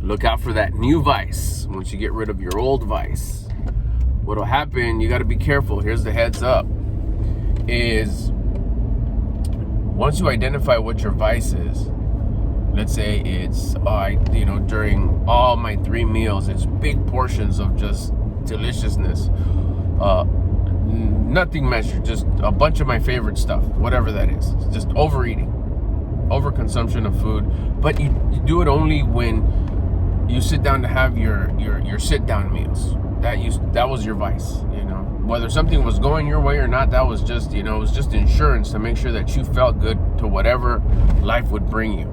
look out for that new vice. Once you get rid of your old vice, what'll happen, you got to be careful. Here's the heads up, is once you identify what your vice is, let's say it's, during all my 3 meals, it's big portions of just deliciousness. Nothing measured, just a bunch of my favorite stuff, whatever that is. It's just overeating, overconsumption of food. But you do it only when you sit down to have your sit-down meals. That was your vice, Whether something was going your way or not, that was just, it was just insurance to make sure that you felt good to whatever life would bring you.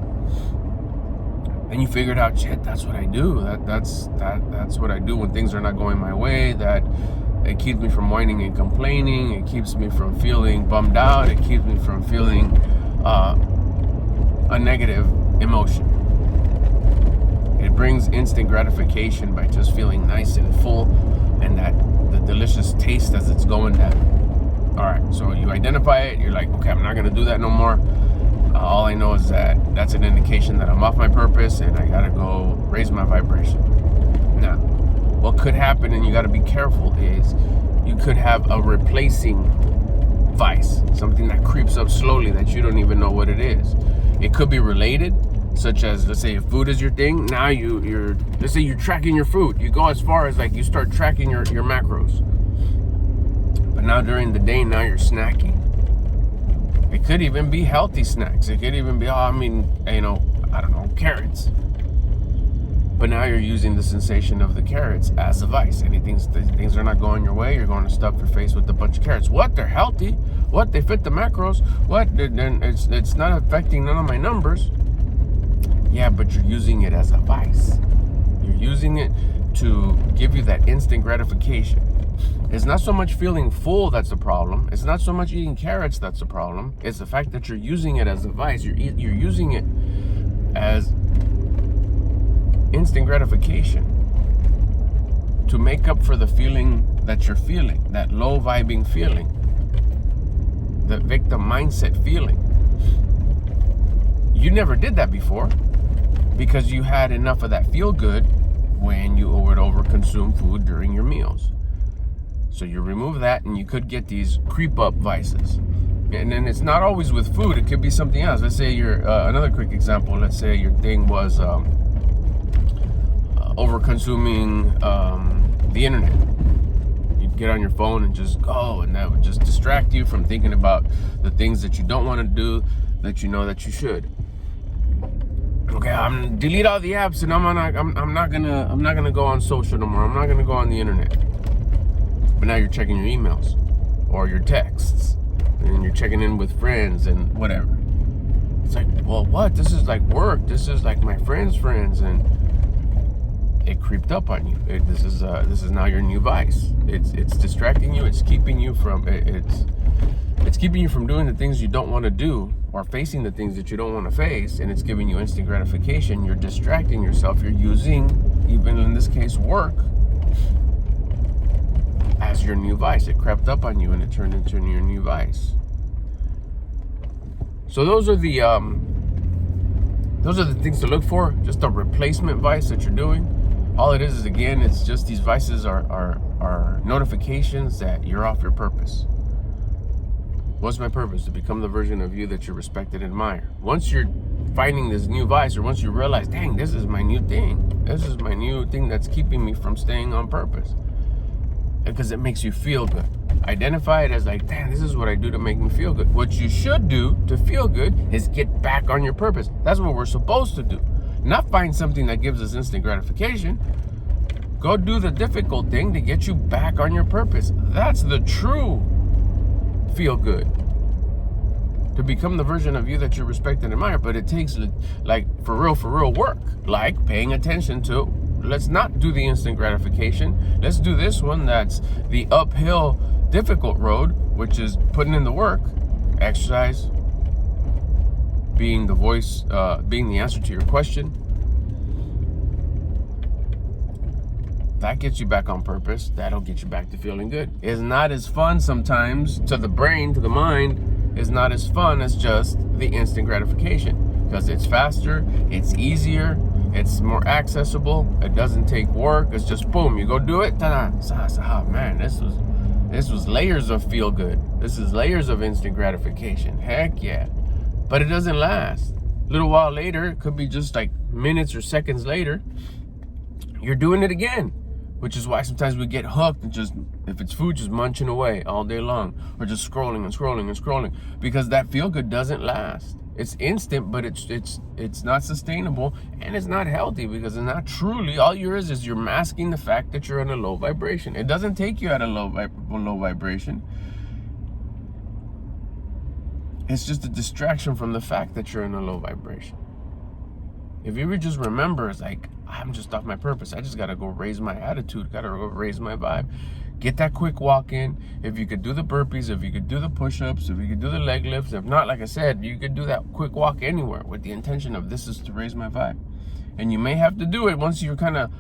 And you figured out, shit, that's what I do. That's what I do when things are not going my way. That it keeps me from whining and complaining. It keeps me from feeling bummed out. It keeps me from feeling a negative emotion. It brings instant gratification by just feeling nice and full, and that the delicious taste as it's going down. All right, so you identify it. You're like, okay, I'm not gonna do that no more. All I know is that's an indication that I'm off my purpose and I gotta go raise my vibration. Now, what could happen, and you gotta be careful, is you could have a replacing vice, something that creeps up slowly that you don't even know what it is. It could be related, such as, let's say if food is your thing, now let's say you're tracking your food. You go as far as you start tracking your macros. But now during the day, now you're snacking. It could even be healthy snacks. It could even be, carrots. But now you're using the sensation of the carrots as a vice. Things are not going your way, you're going to stuff your face with a bunch of carrots. What? They're healthy? What? They fit the macros? What? Then it's not affecting none of my numbers. Yeah, but you're using it as a vice. You're using it to give you that instant gratification. It's not so much feeling full that's the problem. It's not so much eating carrots that's the problem. It's the fact that you're using it as a vice. You're using it as instant gratification to make up for the feeling that you're feeling, that low vibing feeling, the victim mindset feeling. You never did that before because you had enough of that feel good when you would overconsume food during your meals. So you remove that and you could get these creep up vices. And then it's not always with food, it could be something else. Let's say you're, another quick example, let's say your thing was over consuming the internet. You'd get on your phone and just go, and that would just distract you from thinking about the things that you don't want to do that you know that you should. Okay, I'm delete all the apps, and I'm not gonna go on social no more. I'm not gonna go on the internet. But now you're checking your emails or your texts, and you're checking in with friends and whatever. It's like, well, what? This is like work. This is like my friends' friends, and it creeped up on you. This is now your new vice. It's distracting you. It's keeping you from it's keeping you from doing the things you don't want to do or facing the things that you don't want to face, and it's giving you instant gratification. You're distracting yourself. You're using, even in this case, work as your new vice. It crept up on you and it turned into your new vice. So those are the things to look for. Just a replacement vice that you're doing. All it is again, it's just these vices are notifications that you're off your purpose. What's my purpose? To become the version of you that you respect and admire. Once you're finding this new vice, or once you realize, dang, this is my new thing. This is my new thing that's keeping me from staying on purpose. Because it makes you feel good. Identify it as like, damn, this is what I do to make me feel good. What you should do to feel good is get back on your purpose. That's what we're supposed to do. Not find something that gives us instant gratification. Go do the difficult thing to get you back on your purpose. That's the true feel good. To become the version of you that you respect and admire. But it takes like for real work. Like paying attention to, let's not do the instant gratification. Let's do this one that's the uphill, difficult road, which is putting in the work, exercise, being the voice, being the answer to your question. That gets you back on purpose. That'll get you back to feeling good. It's not as fun sometimes to the brain, to the mind. It's not as fun as just the instant gratification because it's faster, it's easier. It's more accessible. It doesn't take work. It's just boom, you go do it. Ta-da. Oh man, this was layers of feel good. This is layers of instant gratification. Heck yeah. But it doesn't last. A little while later, it could be just like minutes or seconds later, you're doing it again. Which is why sometimes we get hooked and just, if it's food, just munching away all day long. Or just scrolling and scrolling and scrolling. Because that feel good doesn't last. It's instant, but it's not sustainable, and it's not healthy, because it's not truly, all you're masking the fact that you're in a low vibration. It doesn't take you at a low vibration. It's just a distraction from the fact that you're in a low vibration. If you would just remember, it's like, I'm just off my purpose. I just gotta go raise my attitude, gotta go raise my vibe. Get that quick walk in. If you could do the burpees, if you could do the push-ups, if you could do the leg lifts, if not, like I said, you could do that quick walk anywhere with the intention of this is to raise my vibe. And you may have to do it once you're kind of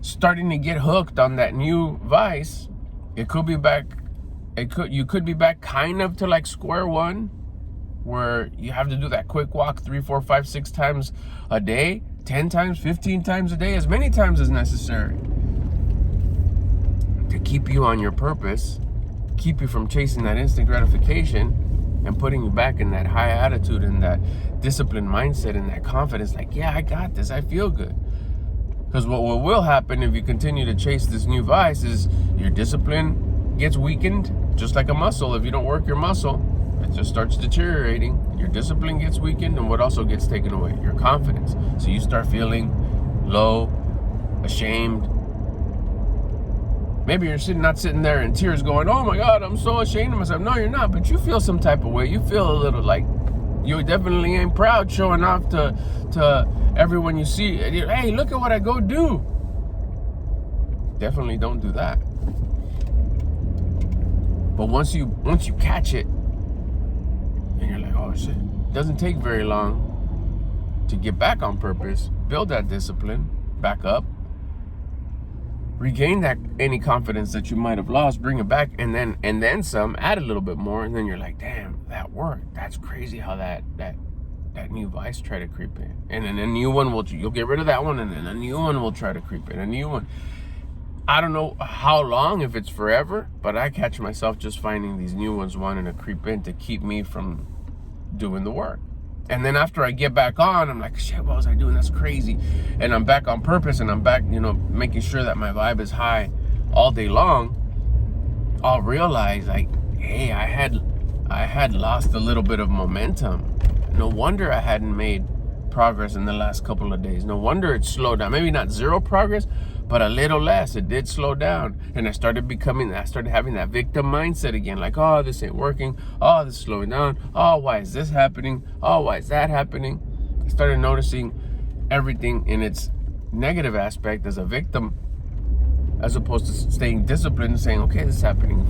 starting to get hooked on that new vice. It could be back, you could be back kind of to like square one, where you have to do that quick walk 3, 4, 5, 6 times a day, 10 times, 15 times a day, as many times as necessary, to keep you on your purpose, keep you from chasing that instant gratification, and putting you back in that high attitude and that disciplined mindset and that confidence, like, yeah, I got this, I feel good. Because what will happen if you continue to chase this new vice is your discipline gets weakened, just like a muscle. If you don't work your muscle, it just starts deteriorating. Your discipline gets weakened, and what also gets taken away? Your confidence. So you start feeling low, ashamed. Maybe you're not sitting there in tears going, oh my God, I'm so ashamed of myself. No, you're not, but you feel some type of way. You feel a little like you definitely ain't proud, showing off to everyone you see. Hey, look at what I go do. Definitely don't do that. But once you catch it, and you're like, oh shit, it doesn't take very long to get back on purpose, build that discipline, back up, regain that any confidence that you might have lost, bring it back, and then some, add a little bit more, and then you're like, damn, that worked. That's crazy how that new vice try to creep in. And then a new one you'll get rid of that one, and then a new one will try to creep in, a new one. I don't know how long, if it's forever, but I catch myself just finding these new ones wanting to creep in to keep me from doing the work. And then after I get back on, I'm like, shit, what was I doing? That's crazy. And I'm back on purpose, and I'm back, making sure that my vibe is high all day long. I'll realize, like, hey, I had lost a little bit of momentum. No wonder I hadn't made progress in the last couple of days. No wonder it slowed down. Maybe not zero progress, but a little less. It did slow down. And I started having that victim mindset again. Like, oh, this ain't working. Oh, this is slowing down. Oh, why is this happening? Oh, why is that happening? I started noticing everything in its negative aspect as a victim, as opposed to staying disciplined and saying, okay, this is happening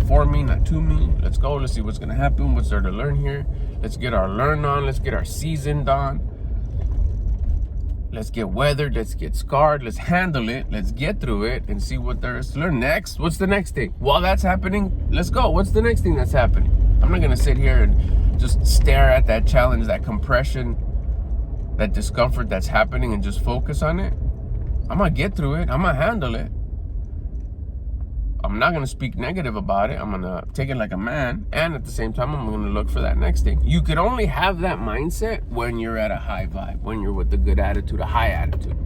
for me, not to me. Let's go. Let's see what's going to happen. What's there to learn here? Let's get our learn on. Let's get our seasoned on. Let's get weathered, let's get scarred, let's handle it, let's get through it and see what there is to learn. Next, what's the next thing? While that's happening, let's go. What's the next thing that's happening? I'm not gonna sit here and just stare at that challenge, that compression, that discomfort that's happening and just focus on it. I'm gonna get through it, I'm gonna handle it. I'm not gonna speak negative about it. I'm gonna take it like a man, and at the same time, I'm gonna look for that next thing. You could only have that mindset when you're at a high vibe, when you're with a good attitude, a high attitude.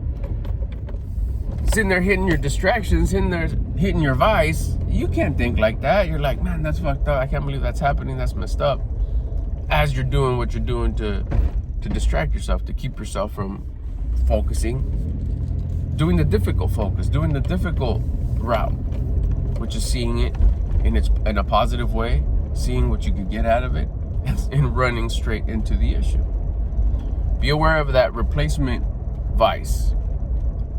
Sitting there hitting your distractions, sitting there hitting your vice, you can't think like that. You're like, man, that's fucked up. I can't believe that's happening. That's messed up. As you're doing what you're doing to distract yourself, to keep yourself from focusing, doing the difficult focus, doing the difficult route, which is seeing it in a positive way, seeing what you could get out of it, and running straight into the issue. Be aware of that replacement vice.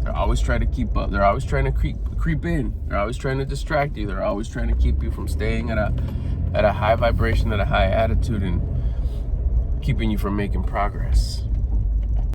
They're always trying to keep up. They're always trying to creep in. They're always trying to distract you. They're always trying to keep you from staying at a high vibration, at a high attitude, and keeping you from making progress.